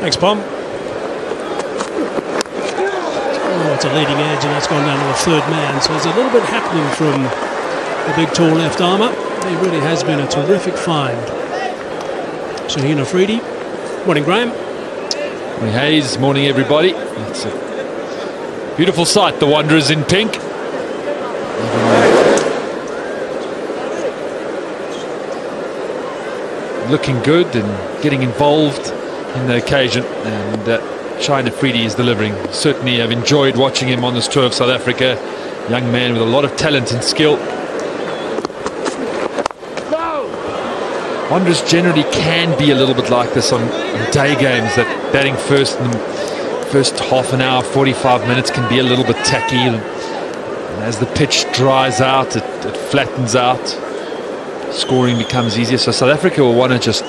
Thanks, Pom. Oh, it's a leading edge, and that's gone down to the third man. So there's a little bit happening from the big, tall left armour. He really has been a terrific find. Shaheen Afridi. Morning, Graham. Morning, Hayes. Morning, everybody. It's a beautiful sight, the Wanderers in pink. Looking good and getting involved in the occasion, and Shaheen Afridi is delivering. Certainly I've enjoyed watching him on this tour of South Africa. Young man with a lot of talent and skill. Wanderers generally can be a little bit like this on day games, that batting first in the first half an hour, 45 minutes can be a little bit tacky, and as the pitch dries out, it flattens out. Scoring becomes easier. So South Africa will want to just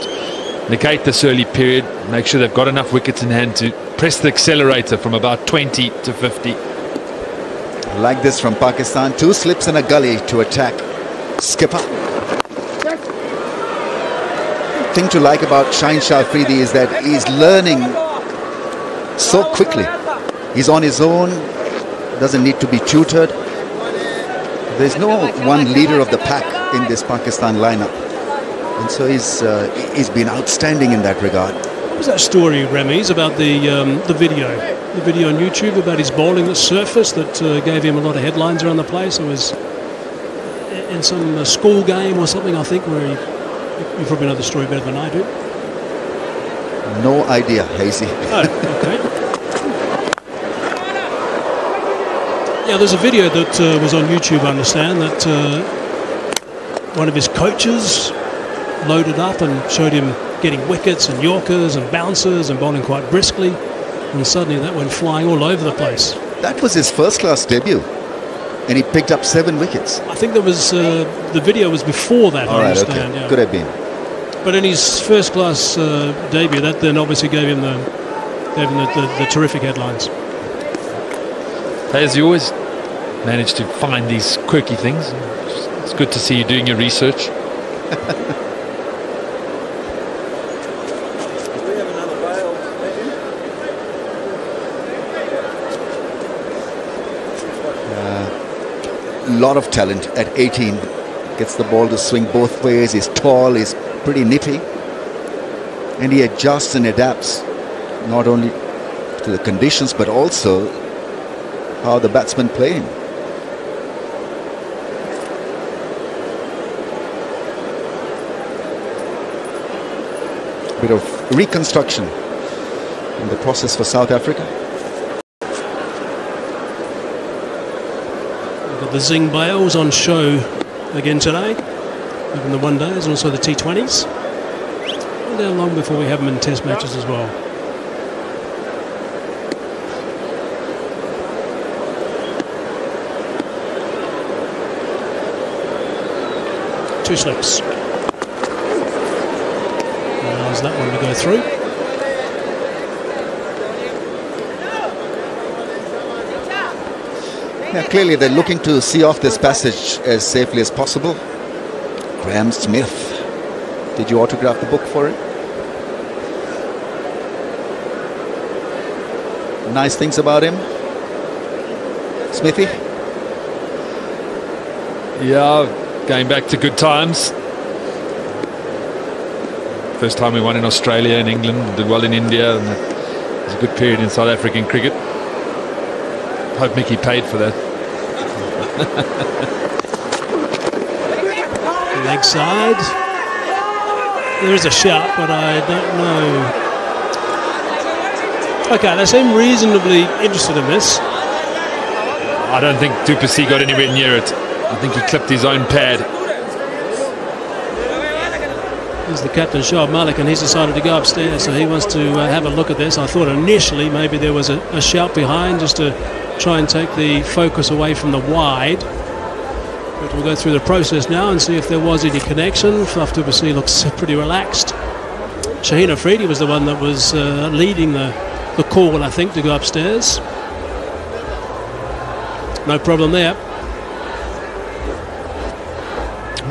negate this early period, make sure they've got enough wickets in hand to press the accelerator from about 20 to 50. Like this from Pakistan. 2 slips in a gully to attack. Skipper. The thing to like about Shaheen Afridi is that he's learning so quickly. He's on his own, doesn't need to be tutored. There's no one leader of the pack in this Pakistan lineup, and so he's been outstanding in that regard. What was that story, Remy, about the video on YouTube about his bowling that surfaced that gave him a lot of headlines around the place? It was in some school game or something, I think, where you probably know the story better than I do. No idea, Hazy. Oh, okay. Yeah, there's a video that was on YouTube, I understand, that one of his coaches loaded up and showed him getting wickets and yorkers and bouncers and bowling quite briskly, and suddenly that went flying all over the place. That was his first-class debut, and he picked up 7 wickets. I think there was the video was before that. All I right, understand. okay. Yeah. Could have been. But in his first-class debut, that then obviously gave him the terrific headlines. As you always manage to find these quirky things. It's good to see you doing your research. A lot of talent at 18. Gets the ball to swing both ways. He's tall, he's pretty nippy, and he adjusts and adapts not only to the conditions but also how the batsmen play him. Bit of reconstruction in the process for South Africa. We've got the Zing Bales on show again today, even the one days and also the T20s. And they're long before we have them in test matches as well. Two slips. Allows that one to go through. Yeah, clearly they're looking to see off this passage as safely as possible. Graham Smith. Did you autograph the book for him? Nice things about him, Smithy? Yeah, going back to good times. First time we won in Australia and England, did well in India, and it was a good period in South African cricket. Hope Mickey paid for that. Leg side. There is a shout, but I don't know. Okay, they seem reasonably interested in this. I don't think du Plessis got anywhere near it. I think he clipped his own pad. Here's the captain, Shoaib Malik, and he's decided to go upstairs, so he wants to have a look at this. I thought initially maybe there was a shout behind just to try and take the focus away from the wide. But we'll go through the process now and see if there was any connection. Faf du Plessis looks pretty relaxed. Shaheen Afridi was the one that was leading the call, I think, to go upstairs. No problem there.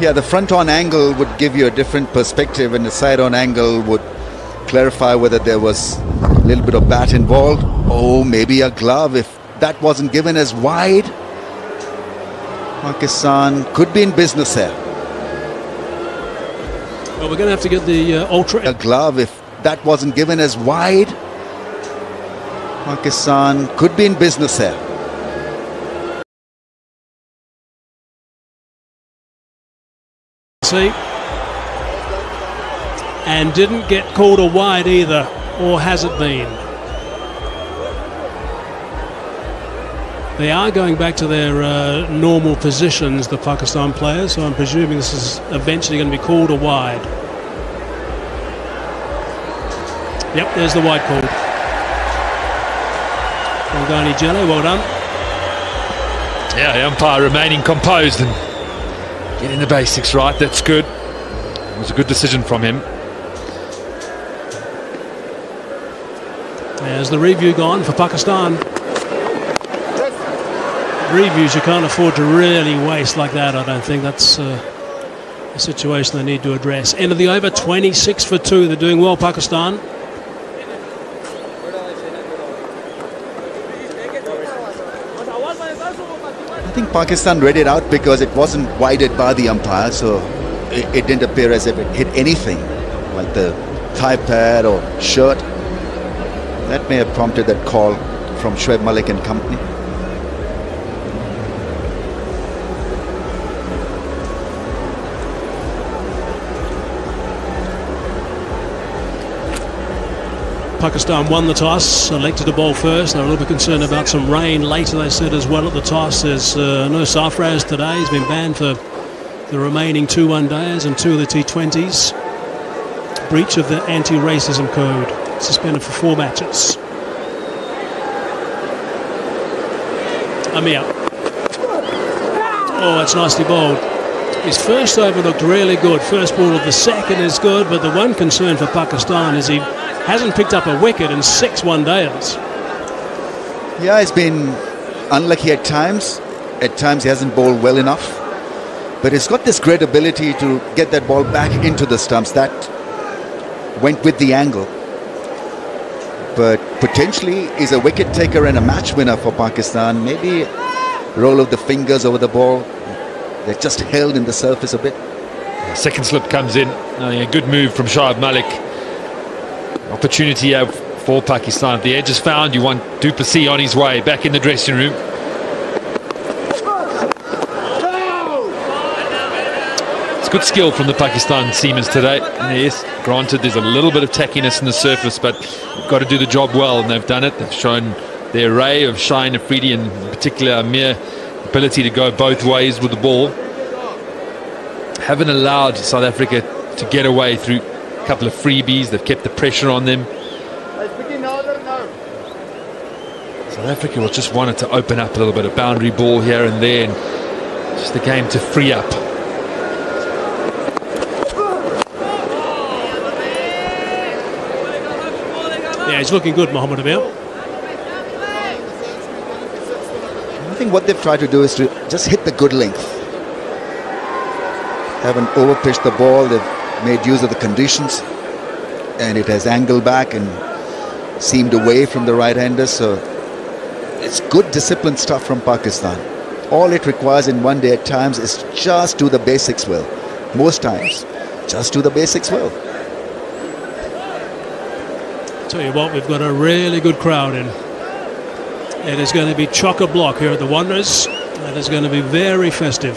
Yeah, the front-on angle would give you a different perspective, and the side-on angle would clarify whether there was A little bit of bat involved. Oh, maybe a glove if that wasn't given as wide. Pakistan could be in business here. Well, we're going to have to get the ultra. A glove if that wasn't given as wide. Pakistan could be in business here. See, and didn't get called a wide either, or has it been? They are going back to their normal positions, the Pakistan players, so I'm presuming this is eventually going to be called a wide. Yep, there's the wide call. Well done, Jello, well done. Yeah, the umpire remaining composed and getting the basics right. That's good. It was a good decision from him. There's the review gone for Pakistan. Reviews you can't afford to really waste like that, I don't think. That's a situation they need to address. End of the over, 26 for 2. They're doing well, Pakistan. I think Pakistan read it out because it wasn't wided by the umpire, so it didn't appear as if it hit anything like the thigh pad or shirt. That may have prompted that call from Shoaib Malik and company. Pakistan won the toss, selected to bowl first. They're a little bit concerned about some rain later, they said, as well at the toss. There's no Sarfraz today. He's been banned for the remaining 2 one-dayers and 2 of the T20s. Breach of the anti-racism code. Suspended for 4 matches. Amir. Oh, that's nicely bowled. His first over looked really good. First ball of the second is good, but the one concern for Pakistan is he hasn't picked up a wicket in 6 one-dayers. Yeah, he's been unlucky at times. At times he hasn't bowled well enough. But he's got this great ability to get that ball back into the stumps. That went with the angle. But potentially is a wicket taker and a match winner for Pakistan. Maybe roll of the fingers over the ball. They're just held in the surface a bit. Second slip comes in. A good move from Shoaib Malik. Opportunity for Pakistan. If the edge is found, you want Du Plessis on his way back in the dressing room. It's good skill from the Pakistan seamers today. Yes, granted there's a little bit of tackiness in the surface, but you've got to do the job well, and they've done it. They've shown the array of Shaheen Afridi and in particular Amir ability to go both ways with the ball. Haven't allowed South Africa to get away through a couple of freebies. They've kept the pressure on them. South Africa will just wanted to open up a little bit of boundary ball here and there, and just a game to free up. Yeah, he's looking good, Mohamed Amir. I think what they've tried to do is to just hit the good length. Haven't overpitched the ball. They've made use of the conditions, and it has angled back and seemed away from the right-hander. So it's good disciplined stuff from Pakistan. All it requires in one day at times is just do the basics well. Most times, just do the basics well. Tell you what, we've got a really good crowd in. It is going to be chock-a-block here at the Wanderers. It is going to be very festive.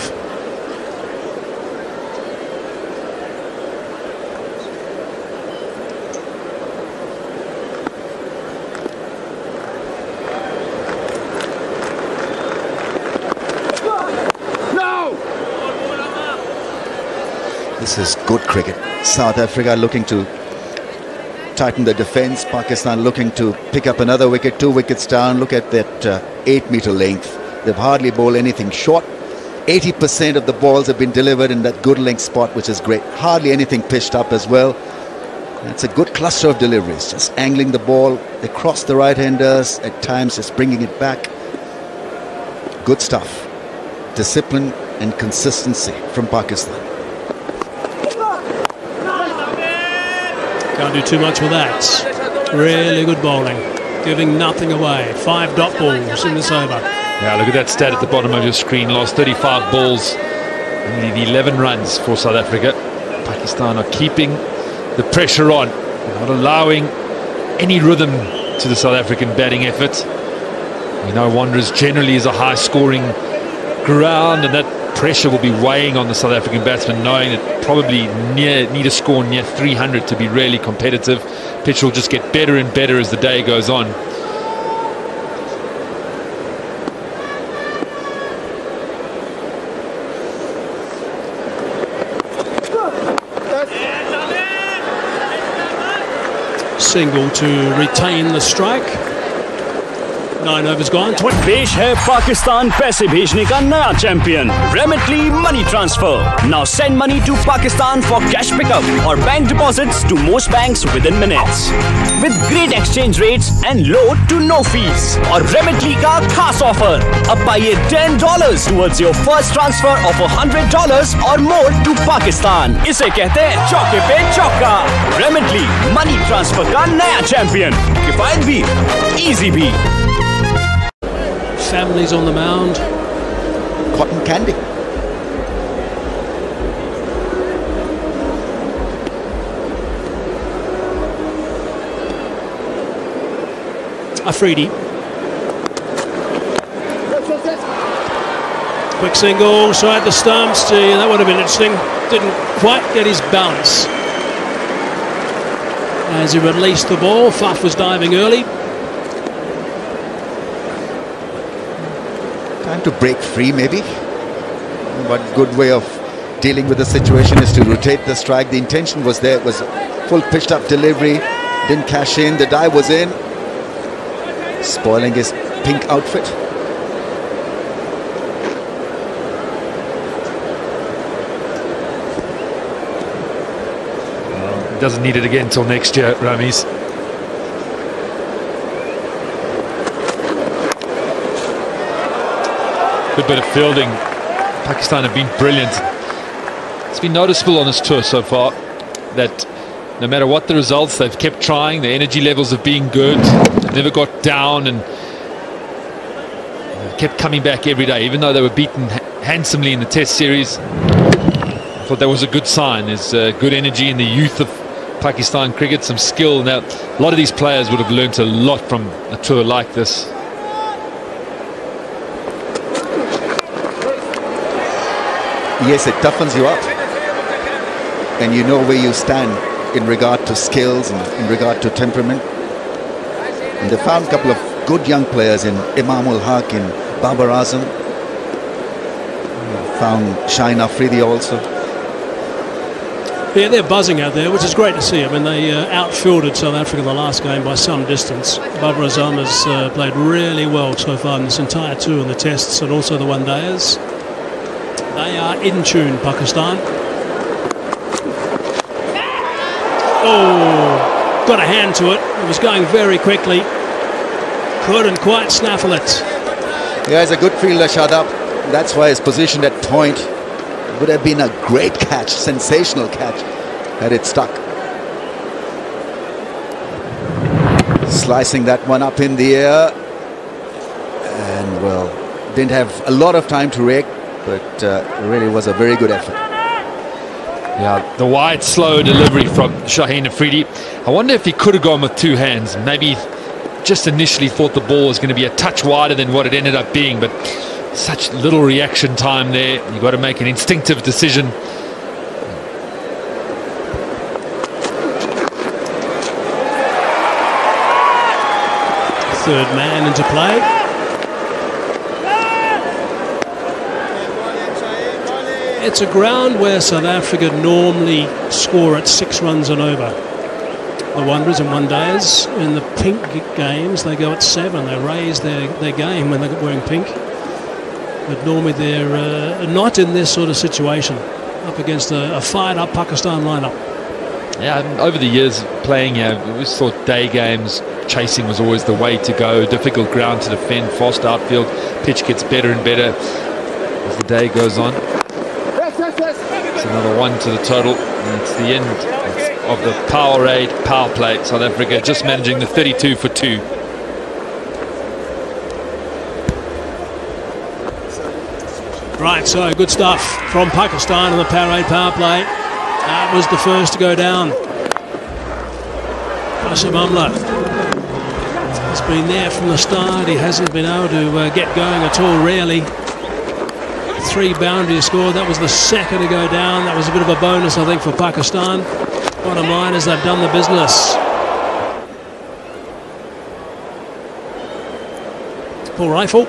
This is good cricket. South Africa looking to tighten the defence. Pakistan looking to pick up another wicket, 2 wickets down. Look at that 8-metre length. They've hardly bowled anything short. 80% of the balls have been delivered in that good length spot, which is great. Hardly anything pitched up as well. It's a good cluster of deliveries, just angling the ball across the right-handers, at times just bringing it back. Good stuff. Discipline and consistency from Pakistan. Can't do too much with that. Really good bowling, giving nothing away. 5 dot balls in this over. Yeah, look at that stat at the bottom of your screen. Last 35 balls, only the 11 runs for South Africa. Pakistan are keeping the pressure on, not allowing any rhythm to the South African batting effort. We know Wanderers generally is a high-scoring ground, and that pressure will be weighing on the South African batsmen, knowing that probably need a score near 300 to be really competitive. Pitch will just get better and better as the day goes on. Single to retain the strike. 9 overs gone. पेश है पाकिस्तान पैसे भेजने का नया champion Remitly Money Transfer. Now send money to Pakistan for cash pickup or bank deposits to most banks within minutes. With great exchange rates and low to no fees. और Remitly का खास offer. अब पाइए $10 towards your first transfer of $100 or more to Pakistan. इसे कहते हैं चौके पे चौका. Remitly Money Transfer का नया चैंपियन. किफायत भी, easy भी. Families on the mound. Cotton candy. Afridi. Quick single, side the stumps. Gee, that would have been interesting. Didn't quite get his balance. As he released the ball, Faf was diving early. Time to break free, maybe. But good way of dealing with the situation is to rotate the strike. The intention was there. It was full pitched up delivery. Didn't cash in. The dive was in. Spoiling his pink outfit. Doesn't need it again until next year, Ramis. Good bit of fielding. Pakistan have been brilliant. It's been noticeable on this tour so far that no matter what the results, they've kept trying. The energy levels have been good. They've never got down and kept coming back every day, even though they were beaten handsomely in the Test series. I thought that was a good sign. There's good energy in the youth of Pakistan cricket, some skill. Now, a lot of these players would have learnt a lot from a tour like this. Yes, it toughens you up. And you know where you stand in regard to skills and in regard to temperament. And they found a couple of good young players in Imam ul Haq, in Babar Azam. Found Saouthafriqa also. Yeah, they're buzzing out there, which is great to see. I mean, they outfielded South Africa the last game by some distance. Babar Azam has played really well so far in this entire tour in the tests and also the one-dayers. They are in tune, Pakistan. Oh, got a hand to it. It was going very quickly. Couldn't quite snaffle it. Yeah, he's a good fielder, Shadab. That's why his position at point would have been a great catch, sensational catch, had it stuck. Slicing that one up in the air. And, well, didn't have a lot of time to react, but really was a very good effort. Yeah, the wide, slow delivery from Shaheen Afridi. I wonder if he could have gone with two hands. Maybe just initially thought the ball was going to be a touch wider than what it ended up being, but such little reaction time there. You've got to make an instinctive decision. Third man into play. It's a ground where South Africa normally score at 6 runs and over. The Wanderers and one-dayers in the pink games, they go at 7. They raise their game when they're wearing pink. But normally they're not in this sort of situation, up against a fired-up Pakistan lineup. Yeah, over the years playing, we always thought day games, chasing was always the way to go. Difficult ground to defend, fast outfield, pitch gets better and better as the day goes on. It's another 1 to the total, and it's the end. It's of the Powerade power play. South Africa just managing the 32 for 2. Right, so good stuff from Pakistan in the Powerade power play. That was the first to go down. Ashamamla has been there from the start. He hasn't been able to get going at all, really. 3 boundaries scored. That was the second to go down. That was a bit of a bonus, I think, for Pakistan. Bottom line is they've done the business. Full rifle.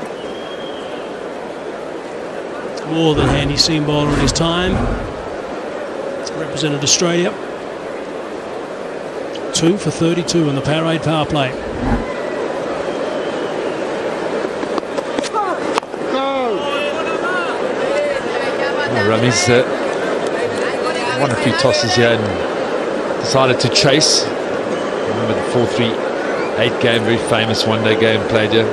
More than handy seam bowler in his time. Represented Australia. 2 for 32 in the Powerade power play. Rami's won a few tosses here and decided to chase. Remember the 4-3-8 game, very famous one-day game played here.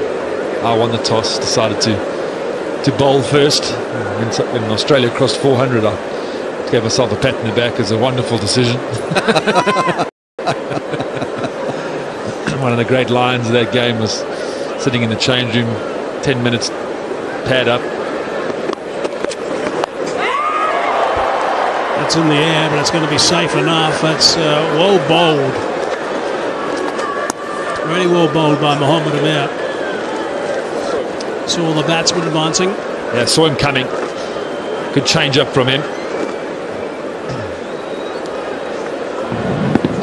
I won the toss, decided to bowl first. When Australia crossed 400, I gave myself a pat in the back. It's a wonderful decision. One of the great lines of that game was sitting in the change room, 10 minutes pad up. It's in the air, but it's going to be safe enough. That's well bowled. Really well bowled by Mohammad Amir. Saw the batsman advancing. Yeah, saw him coming. Good change up from him.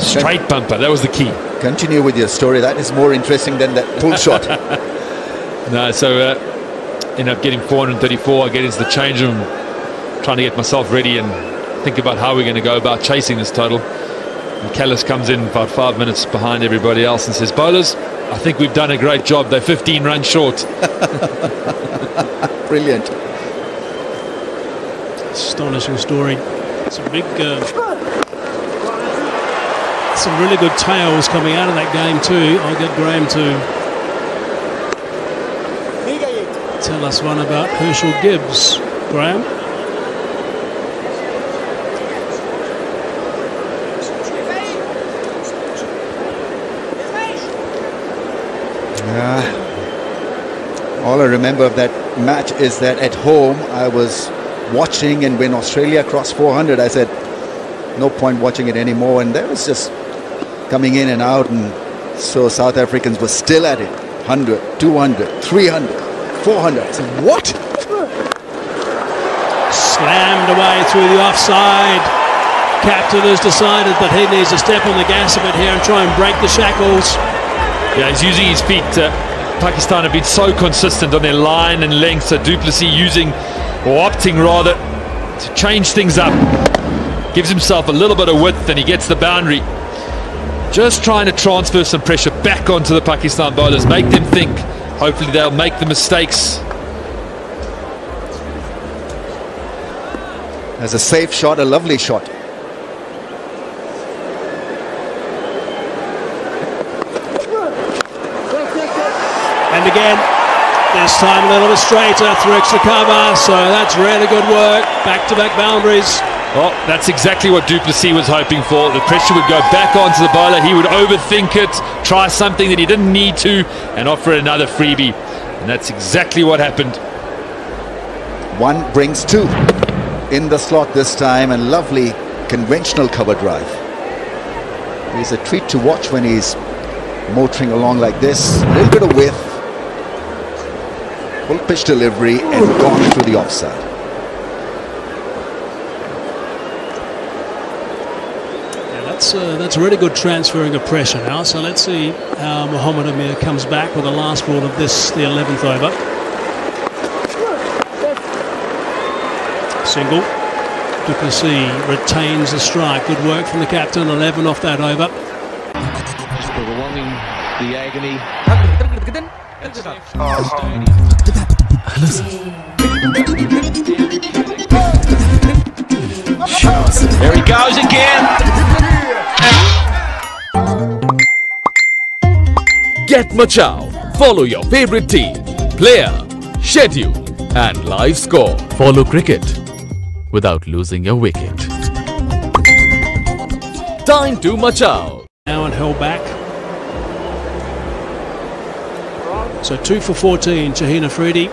Straight bumper, that was the key. Continue with your story. That is more interesting than that pull shot. No, so end up getting 434. I get into the change room, trying to get myself ready and think about how we're going to go about chasing this total. And Callis comes in about 5 minutes behind everybody else and says, "Bowlers, I think we've done a great job. They're 15 runs short." Brilliant. Astonishing story. Some big, some really good tails coming out of that game too. I'll get Graham to tell us one about Herschel Gibbs. Graham? All I remember of that match is that at home I was watching, and when Australia crossed 400 I said no point watching it anymore, and that was just coming in and out, and so South Africans were still at it. 100, 200, 300, 400. I said, what? Slammed away through the offside. Captain has decided that he needs to step on the gas a bit here and try and break the shackles. Yeah, he's using his feet. Pakistan have been so consistent on their line and length, so du Plessis using, or opting rather, to change things up. Gives himself a little bit of width and he gets the boundary. Just trying to transfer some pressure back onto the Pakistan bowlers, make them think. Hopefully they'll make the mistakes. As a safe shot, a lovely shot. And again, this time a little bit straighter through extra cover, so that's really good work. Back-to-back boundaries. Well, that's exactly what du Plessis was hoping for. The pressure would go back onto the bowler. He would overthink it, try something that he didn't need to, and offer another freebie. And that's exactly what happened. 1 brings 2 in the slot this time, and lovely conventional cover drive. He's a treat to watch when he's motoring along like this. A little bit of width, full pitch delivery, and gone through the offside. That's really good transferring of pressure now. So let's see how Mohammad Amir comes back with the last ball of this, the 11th over. Single. Du Plessis retains the strike. Good work from the captain. 11 off that over. Just prolonging the agony. There he goes again. Get Machao. Follow your favorite team, player, schedule and live score. Follow cricket without losing your wicket. time to Machao. Now and held back. So 2 for 14, Shaheen Afridi.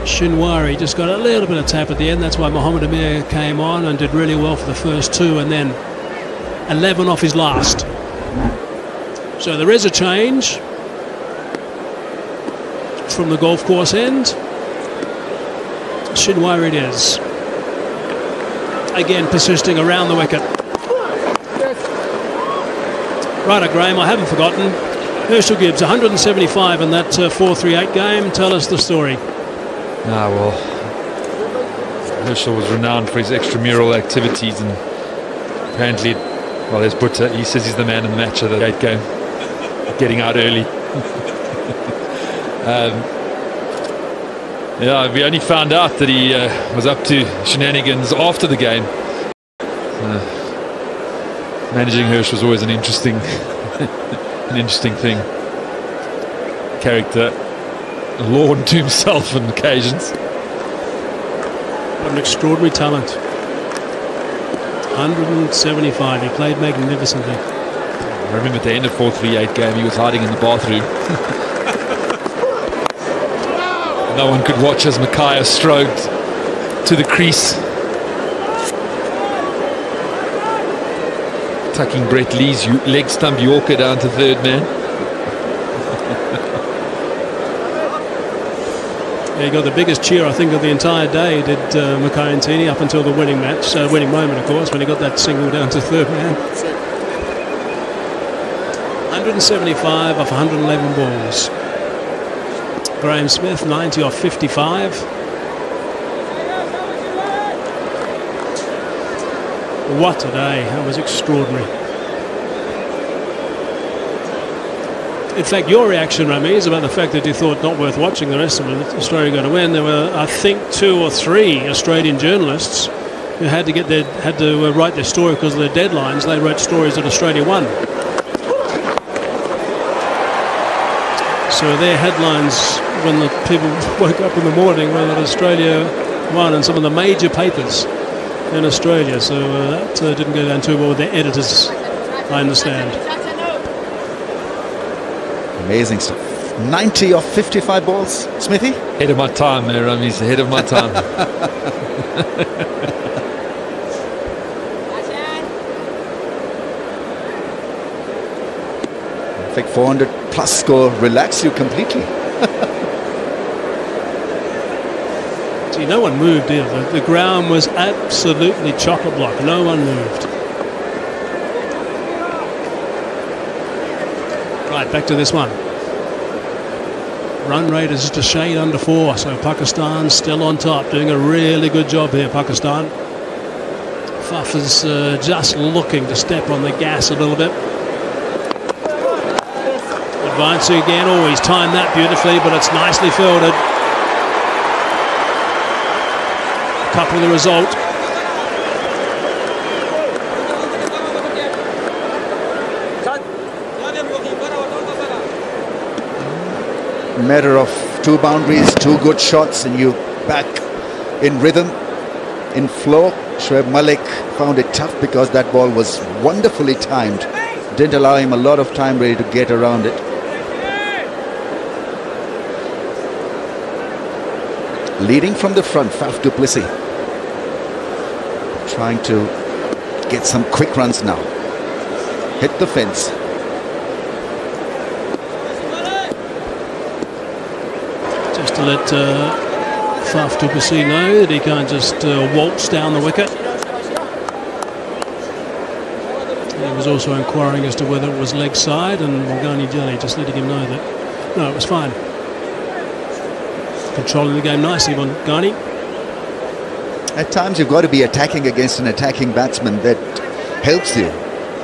Shinwari just got a little bit of tap at the end. That's why Mohamed Amir came on and did really well for the first 2, and then 11 off his last. So there is a change from the golf course end. Shinwari it is. Again persisting around the wicket. Right, Graham, I haven't forgotten. Herschel Gibbs, 175 in that 4-3-8 game. Tell us the story. Well, Herschel was renowned for his extramural activities, and apparently, well, there's Butta. He says he's the man in the match of the 8 game, getting out early. Yeah, we only found out that he was up to shenanigans after the game. Managing Herschel was always an interesting, thing. Character, a law unto himself on occasions. What an extraordinary talent. 175. He played magnificently. I remember at the end of 4-3-8 game, he was hiding in the bathroom. No one could watch as Micaiah stroked to the crease, tucking Brett Lee's leg stump Yorker down to third man. Yeah, he got the biggest cheer, I think, of the entire day, did Micaiah Ntini, up until the winning match, winning moment, of course, when he got that single down to third man. 175 off 111 balls. Graham Smith, 90 off 55. What a day. That was extraordinary. In fact, your reaction, Rami, is about the fact that you thought not worth watching the rest of it. Australia going to win. There were, I think, 2 or 3 Australian journalists who had to write their story because of their deadlines. They wrote stories that Australia won. So their headlines, when the people woke up in the morning, were that Australia won in some of the major papers in Australia. So that didn't go down too well with their editors, I understand. Amazing stuff. 90 off 55 balls, Smithy? Ahead of my time there, Rami's ahead of my time. I think 400 plus score relax you completely. See, no one moved here. The ground was absolutely chock-a-block. No one moved. Right, back to this one. Run rate is just a shade under 4, so Pakistan still on top, doing a really good job here, Pakistan. Faf is just looking to step on the gas a little bit. Advancing again, he's timed that beautifully, but it's nicely fielded. Couple the result. Matter of 2 boundaries, 2 good shots, and you back in rhythm, in flow. Shoaib Malik found it tough because that ball was wonderfully timed. Didn't allow him a lot of time really to get around it. Leading from the front, Faf du Plessis. Trying to get some quick runs now. Hit the fence. Just to let Faf du Plessis know that he can't just waltz down the wicket. He was also inquiring as to whether it was leg side, and Morgani Jelly just letting him know that no, it was fine. Controlling the game nicely, Morgani. At times you've got to be attacking against an attacking batsman. That helps you.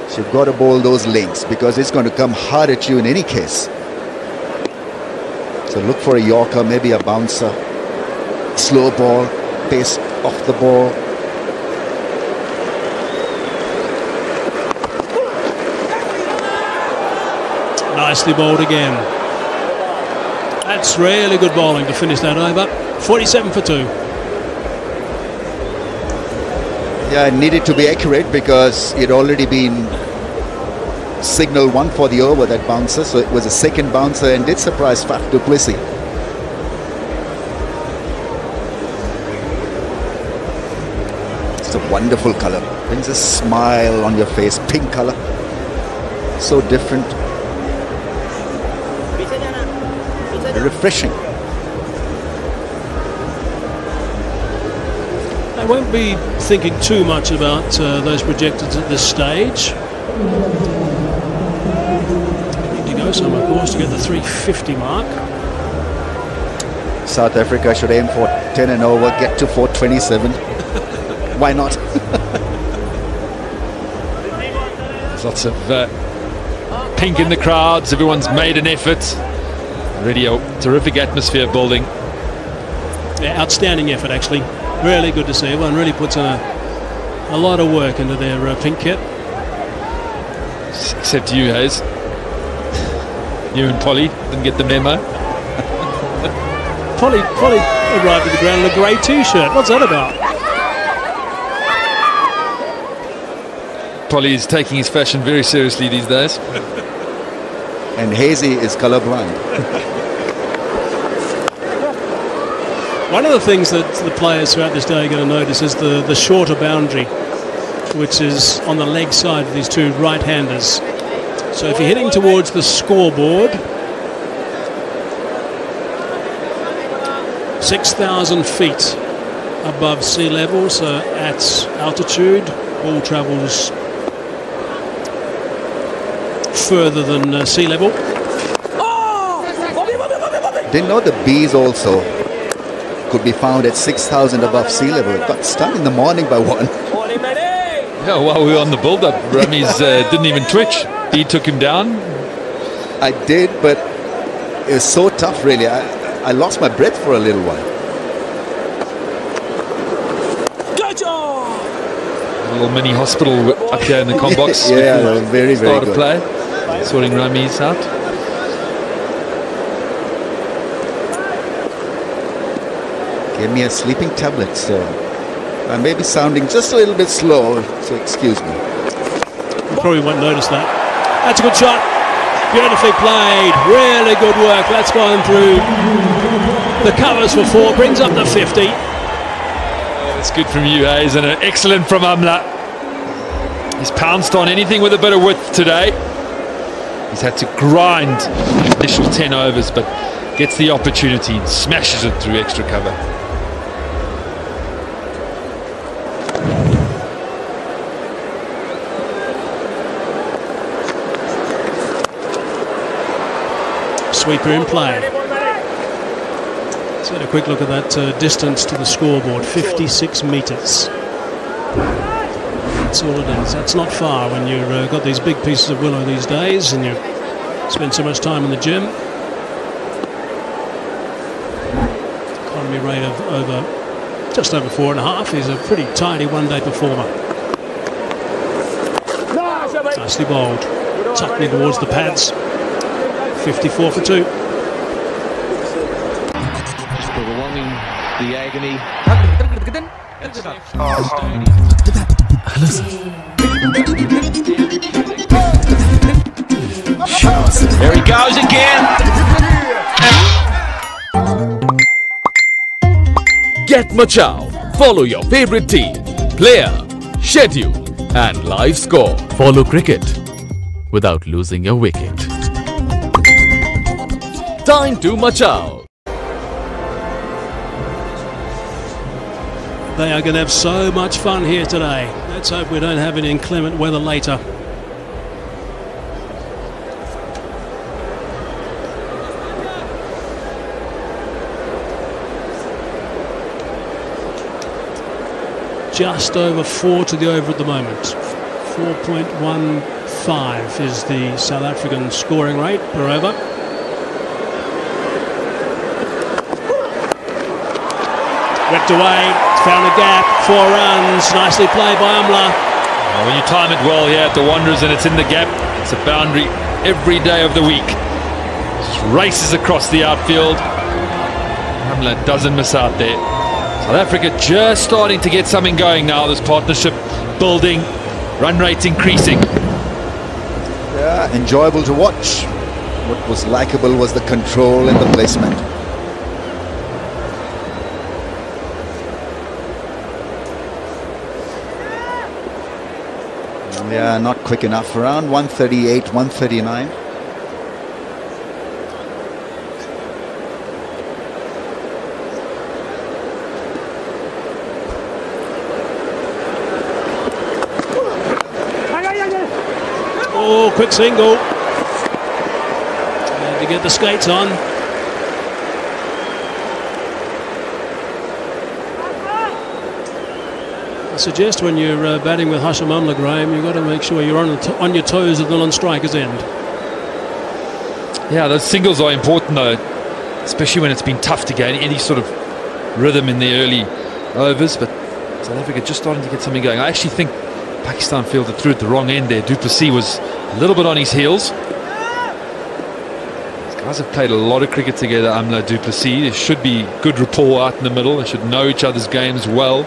So you've got to bowl those links because it's going to come hard at you in any case. So look for a Yorker, maybe a bouncer. Slow ball, pace off the ball. Nicely bowled again. That's really good bowling to finish that over. 47 for 2. Yeah, it needed to be accurate because it already been signal 1 for the over, that bouncer. So it was a second bouncer and did surprise Faf du Plessis. It's a wonderful color. Brings a smile on your face. Pink color. So different. Refreshing. I won't be thinking too much about those projectors at this stage. Need to go some, of course, to get the 350 mark. South Africa should aim for 10 and over, get to 427. Why not? There's lots of pink in the crowds. Everyone's made an effort. Really a terrific atmosphere building. Yeah, outstanding effort, actually. Really good to see. Everyone really puts a lot of work into their pink kit. Except you, Hayes. You and Polly didn't get the memo. Polly arrived at the ground in a grey t-shirt. What's that about? Polly is taking his fashion very seriously these days. And Hazy is colorblind. One of the things that the players throughout this day are going to notice is the shorter boundary, which is on the leg side of these two right-handers. So if you're heading towards the scoreboard, 6,000 feet above sea level, so at altitude, ball travels further than sea level. Didn't know the bees also could be found at 6,000 above sea level. It got stung in the morning by one. Yeah, while we were on the build-up, Rami's didn't even twitch. He took him down. I did, but it was so tough, really. I lost my breath for a little while. A little mini hospital up here in the com box. Yeah, very, very Start good. of play. Sorting Rami's out. Gave me a sleeping tablet, so I may be sounding just a little bit slow, so excuse me. You probably won't notice that. That's a good shot. Beautifully played. Really good work. That's gone through the covers for 4. Brings up the 50. It's good from you, Hayes, and excellent from Amla. He's pounced on anything with a bit of width today. He's had to grind the initial 10 overs, but gets the opportunity and smashes it through extra cover. Sweeper in play. Let's get a quick look at that distance to the scoreboard, 56 metres. That's all it is. That's not far when you've got these big pieces of willow these days and you spend so much time in the gym. Economy rate of just over 4.5. He's a pretty tidy one-day performer. Nicely bowled. Tucking towards the pads. 54 for 2. Just prolonging the agony. There he goes again. Get Machao. Follow your favorite team, player, schedule and live score. Follow cricket without losing your wicket. Time to Machao. They are going to have so much fun here today. Let's hope we don't have any inclement weather later. Just over 4 to the over at the moment. 4.15 is the South African scoring rate per over. Whipped away, found a gap, 4 runs, nicely played by Amla. When you time it well here at the Wanderers and it's in the gap, it's a boundary every day of the week. Just races across the outfield. Amla doesn't miss out there. South Africa just starting to get something going now. This partnership building, run rate increasing. Yeah, enjoyable to watch. What was likable was the control and the placement. Yeah, not quick enough. Around 138, 139. Oh, quick single. And to get the skates on. I suggest when you're batting with Hashim Amla, Graham, you've got to make sure you're on your toes and not on striker's end. Yeah, those singles are important though, especially when it's been tough to gain any sort of rhythm in the early overs. But South Africa just starting to get something going. I actually think Pakistan fielded through at the wrong end there. Du Plessis was a little bit on his heels. These guys have played a lot of cricket together, Amla, Du Plessis. There should be good rapport out in the middle. They should know each other's games well.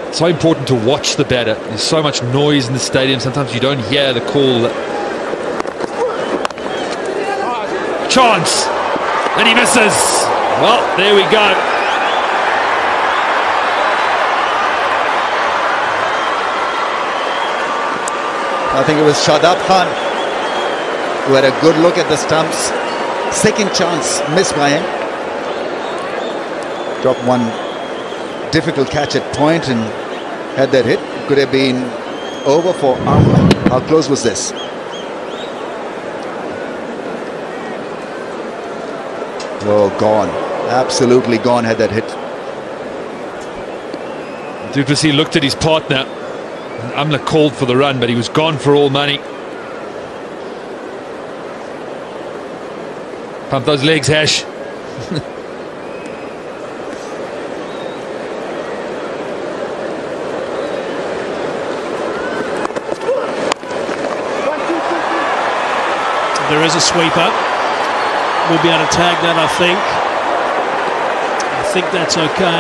It's so important to watch the batter. There's so much noise in the stadium. Sometimes you don't hear the call. Chance. And he misses. Well, there we go. I think it was Shadab Khan who had a good look at the stumps. Second chance missed by him. Dropped one difficult catch at point and had that hit. Could have been over for Amla. How close was this? Oh, gone. Absolutely gone had that hit. Du Plessis looked at his partner. Amla called for the run, but he was gone for all money. Pump those legs, Hash. There is a sweeper. We'll be able to tag that, I think. I think that's okay.